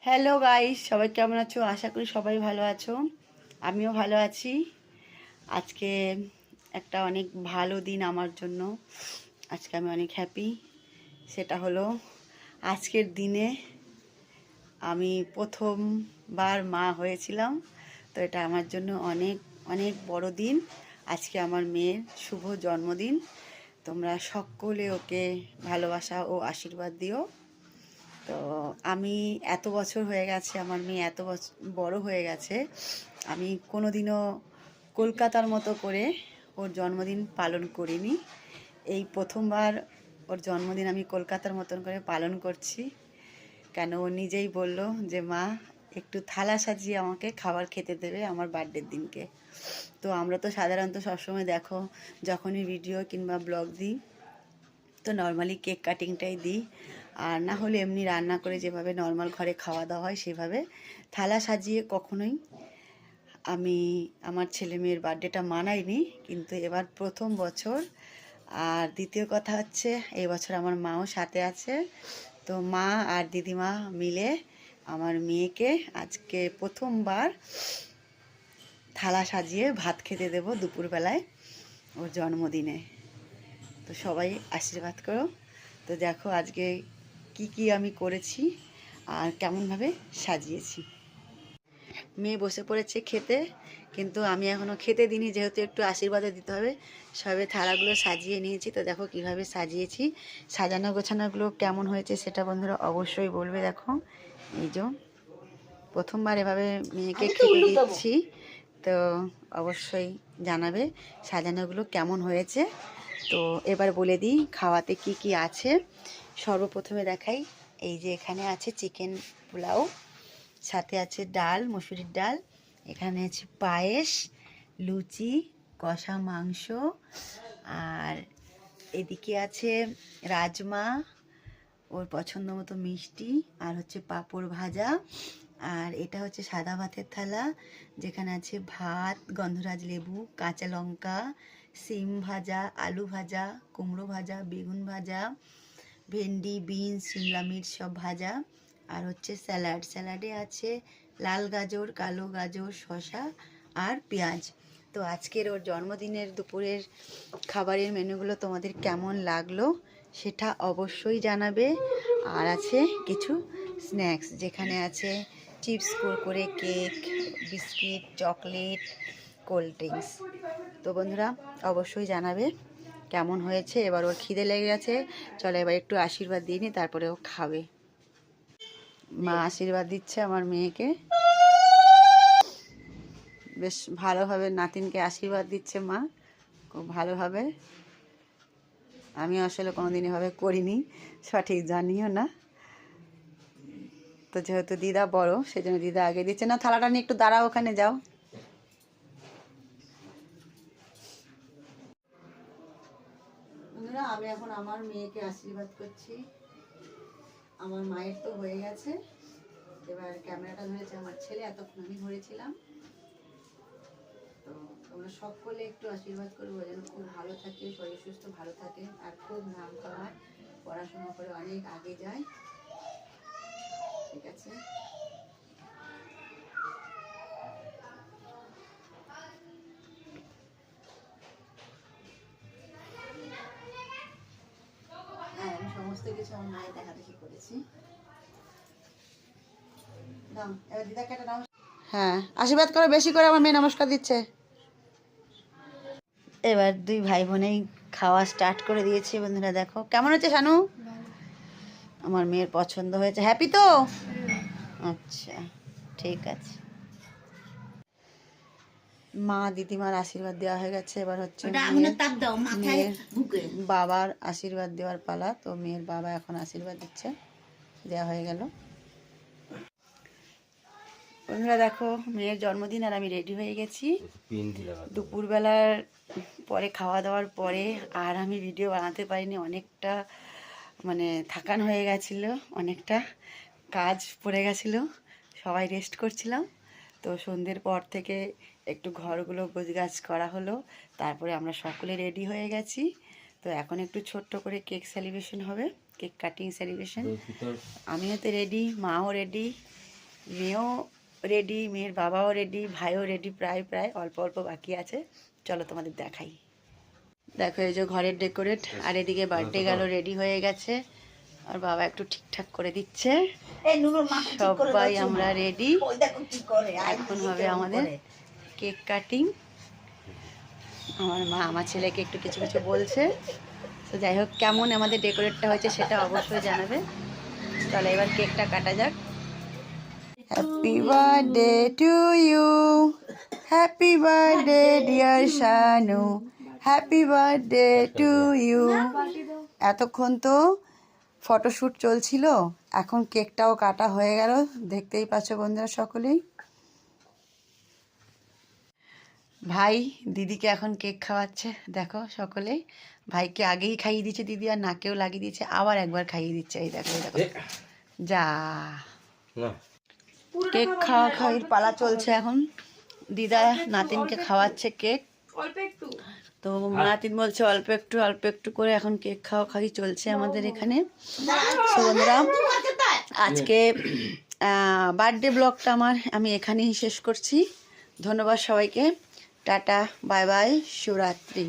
Hello guys, সবাই কেমন আছো? আশা করি সবাই ভালো আছো। আমিও ভালো আছি। আজকে একটা অনেক ভালো দিন আমার জন্য। আজকে আমি অনেক হ্যাপি। সেটা হলো আজকের দিনে আমি প্রথমবার মা হয়েছিলাম। তো এটা আমার জন্য অনেক অনেক বড় দিন। আজকে আমার মেয়ের শুভ জন্মদিন। তোমরা সকলে ওকে ভালোবাসা ও আশীর্বাদ দিও। তো আমি এত বছর হয়ে গেছে, আমার মেয়ে এত বছর বড় হয়ে গেছে, আমি কোনোদিনও কলকাতার মতো করে ওর জন্মদিন পালন করিনি। এই প্রথমবার ওর জন্মদিন আমি কলকাতার মতন করে পালন করছি। কেন, ও নিজেই বলল যে মা একটু থালা সাজিয়ে আমাকে খাবার খেতে দেবে আমার বার্থডের দিনকে। তো আমরা তো সাধারণত সবসময় দেখো, যখনই ভিডিও কিংবা ব্লগ দিই তো নর্মালি কেক কাটিংটাই দিই, আর না হলে এমনি রান্না করে যেভাবে নর্মাল ঘরে খাওয়া দাওয়া হয় সেভাবে। থালা সাজিয়ে কখনোই আমি আমার ছেলে মেয়ের বার্থডেটা মানাইনি, কিন্তু এবার প্রথম বছর। আর দ্বিতীয় কথা হচ্ছে এই বছর আমার মাও সাথে আছে। তো মা আর দিদিমা মিলে আমার মেয়েকে আজকে প্রথমবার থালা সাজিয়ে ভাত খেতে দেবো দুপুরবেলায় ওর জন্মদিনে। তো সবাই আশীর্বাদ করো। তো দেখো আজকে কি কি আমি করেছি আর কেমনভাবে সাজিয়েছি। মেয়ে বসে পড়েছে খেতে, কিন্তু আমি এখনও খেতে দিইনি, যেহেতু একটু আশীর্বাদও দিতে হবে। সবে থালাগুলো সাজিয়ে নিয়েছি। তো দেখো কিভাবে সাজিয়েছি, সাজানো গোছানোগুলো কেমন হয়েছে সেটা বন্ধুরা অবশ্যই বলবে। দেখো এই যে প্রথমবার এভাবে মেয়েকে খেতে দিচ্ছি, তো অবশ্যই জানাবে সাজানোগুলো কেমন হয়েছে। তো এবার বলে দিই খাওয়াতে কি কি আছে। সর্বপ্রথমে দেখাই, এই যে এখানে আছে চিকেন পোলাও, সাথে আছে ডাল, মসুরির ডাল, এখানে আছে পায়েস, লুচি, কষা মাংস, আর এদিকে আছে রাজমা, ওর পছন্দ মতো মিষ্টি, আর হচ্ছে পাঁপড় ভাজা। আর এটা হচ্ছে সাদা ভাতের থালা, যেখানে আছে ভাত, গন্ধরাজ লেবু, কাঁচা লঙ্কা, সিম ভাজা, আলু ভাজা, কুমড়ো ভাজা, বেগুন ভাজা, ভেন্ডি, বিনস, শিমলা মির্চ সব ভাজা, আর হচ্ছে স্যালাড। স্যালাডে আছে লাল গাজর, কালো গাজর, শসা আর পেঁয়াজ। তো আজকের ওর জন্মদিনের দুপুরের খাবারের মেনুগুলো তোমাদের কেমন লাগলো সেটা অবশ্যই জানাবে। আর আছে কিছু স্ন্যাক্স, যেখানে আছে chips, Kurkure, cake, biscuit, chocolate, cold drinks. তো বন্ধুরা অবশ্যই জানাবে কেমন হয়েছে। এবার ওর খিদে লেগে গেছে, চলো এবার একটু আশীর্বাদ দিয়ে নি, তারপরে ও খাবে। মা আশীর্বাদ দিচ্ছে আমার মেয়েকে, বেশ ভালোভাবে নাতিনকে আশীর্বাদ দিচ্ছে মা, খুব ভালোভাবে। আমি আসলে কোনোদিন এভাবে করিনি, সঠিক জানিও না। তো যেহেতু দিদা বড়, সেজন্য দিদা আগে দিচ্ছে। না, থালাটা নিয়ে একটু দাঁড়াও, ওখানে যাও। বন্ধুরা আমি এখন আমার মেয়েকে আশীর্বাদ করছি। আমার মায়ের তো হয়ে গেছে, এবার ক্যামেরাটা ধরেছে আমার ছেলে, এতক্ষণ আমি ধরেছিলাম। তো তোমরা সকলে একটু আশীর্বাদ করবো যেন খুব ভালো থাকে, শরীর সুস্থ ভালো থাকে, আর খুব নাম কামায়, পড়াশোনা করে অনেক আগে যায়। ঠিক আছে? হ্যাঁ, আমি সমস্ত কিছু আমার মায়ের দেখাদেখি করেছি। দাও এবার দিদাকে একটা নাও। হ্যাঁ, আশীর্বাদ করো বেশি করে, আমার মেয়ে নমস্কার দিচ্ছে। এবার দুই ভাই বোনেই খাওয়া স্টার্ট করে দিয়েছি। বন্ধুরা দেখো কেমন হচ্ছে শানু, আমার মেয়ের পছন্দ হয়েছে। হ্যাপি তো? আচ্ছা, ঠিক আছে। মা দিদিমার আশীর্বাদ দেওয়া হয়ে গেছে, এবার হচ্ছে মেয়ের বাবার আশীর্বাদ দেওয়ার পালা। তো মেয়ের বাবা এখন আশীর্বাদ দিচ্ছে, দেওয়া হয়ে গেল। বন্ধুরা দেখো মেয়ের জন্মদিন, আর আমি রেডি হয়ে গেছি। দুপুরবেলার পরে খাওয়া দাওয়ার পরে আর আমি ভিডিও বানাতে পারিনি, অনেকটা মানে থাকান হয়ে গেছিলো, অনেকটা কাজ পড়ে গেছিলো, সবাই রেস্ট করছিলাম। তো সন্ধ্যের পর থেকে একটু ঘরগুলো গোছগাছ করা হলো, তারপরে আমরা সকলে রেডি হয়ে গেছি। তো এখন একটু ছোট্ট করে কেক সেলিব্রেশন হবে, কেক কাটিং সেলিব্রেশন। আমিও তো রেডি, মাও রেডি, মেয়েও রেডি, মেয়ের বাবাও রেডি, ভাইও রেডি, প্রায় প্রায় অল্প অল্প বাকি আছে। চলো তোমাদের দেখাই। দেখো এই যে ঘরের ডেকোরেট, আর এদিকে বার্থডে গেল রেডি হয়ে গেছে, আর বাবা একটু ঠিকঠাক করে দিচ্ছে। সবাই আমরা রেডি, এখন হবে আমাদের কেক কাটিং। আমার মা আমার ছেলেকে একটু কিছু কিছু বলছে। তো যাই হোক, কেমন আমাদের ডেকোরেটটা হয়েছে সেটা অবশ্যই জানাবে। তাহলে এবার কেকটা কাটা যাক। Happy birthday to you, happy birthday dear Shanu, happy birthday to you. এতক্ষণ তো ফটোশ্যুট চলছিল, এখন কেকটাও কাটা হয়ে গেল, দেখতেই পাচ্ছ বন্ধুরা সকলেই। ভাই দিদিকে এখন কেক খাওয়াচ্ছে, দেখো সকলে। ভাইকে আগেই খাইয়ে দিচ্ছে দিদি, আর নাকেও লাগিয়ে দিচ্ছে, আবার একবার খাইয়ে দিচ্ছে। এই দেখো এই দেখো, যা কেক খাওয়া খাওয়ির পালা চলছে এখন। দিদা নাতিনকে খাওয়াচ্ছে কেক, তো নাতিন বলছে অল্প একটু অল্প একটু করে এখন কেক খাওয়া খাওয়ি চলছে আমাদের এখানে। তো বন্ধুরা, আজকে বার্থডে ব্লগটা আমি এখানেই শেষ করছি। ধন্যবাদ সবাইকে, টাটা, বাই বাই, শুভরাত্রি।